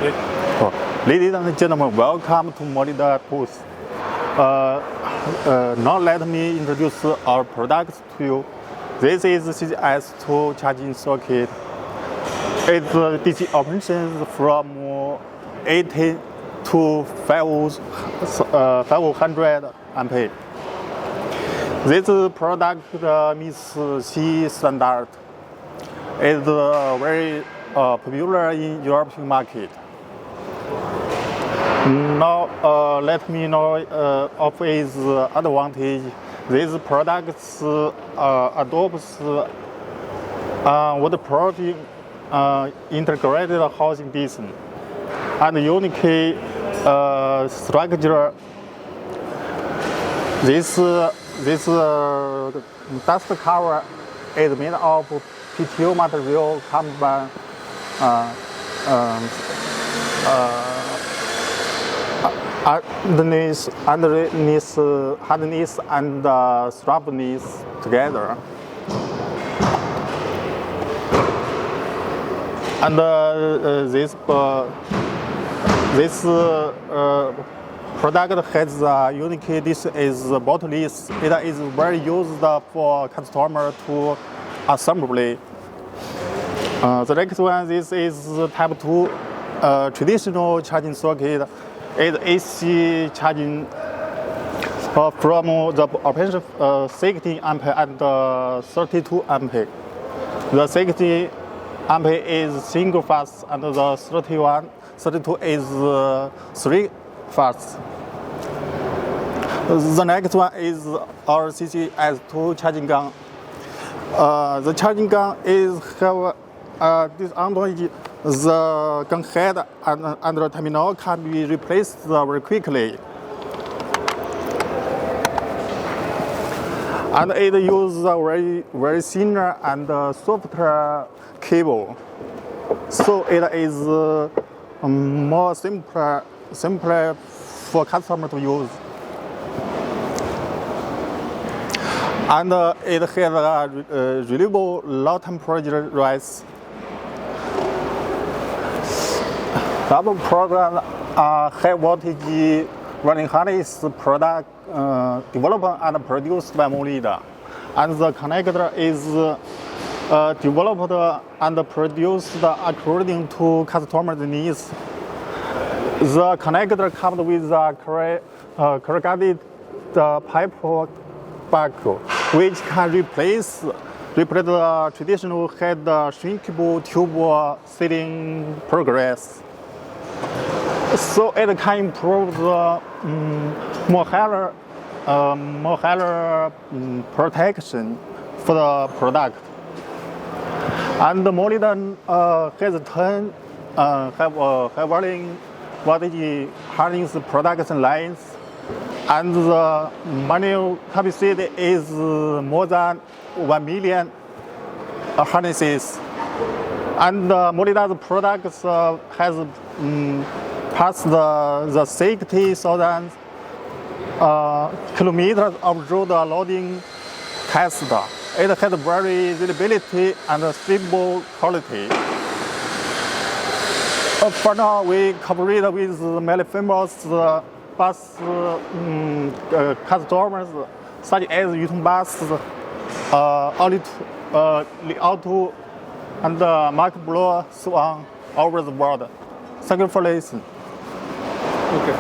Okay. Ladies and gentlemen, welcome to Molead booth. Now let me introduce our products to you. This is CGS2 charging circuit. Its DC operations from 80 to 500 ampere. This product meets C standard. It's very popular in European market. Now let me know of its advantage. These products adopts waterproofing integrated housing design and unique structure. This dust cover is made of PTO material combined underneath hardness and sharpness together. And this product has a unique. This is bottleless. It is very used for customer to assembly. The next one, this is type 2 traditional charging circuit. It's AC charging from the operation 60 ampere and 32 ampere. The 60 ampere is single phase and the 32 is 3 phase. The next one is our CGS2 charging gun. The charging gun have disadvantage. The gun head and the terminal can be replaced very quickly. And it uses a very thinner and softer cable. So it is more simpler for customer to use. And it has a reliable low temperature rise. Double program high voltage running harness product developed and produced by Molead, and the connector is developed and produced according to customer's needs. The connector comes with a corrugated pipe back, which can replace the traditional head shrinkable tube sealing progress. So it can improve the more protection for the product. And the Molead has 10 high voltage harness production lines, and the manual capacity is more than 1 million harnesses. And Molead's products has passed the 60,000 kilometers of road loading test. It has very reliability and stable quality. For now, we cooperate with many famous bus customers such as Yutong Bus, Li Auto, and Mark Blow, so on, over the world. Thank you for listening. Okay.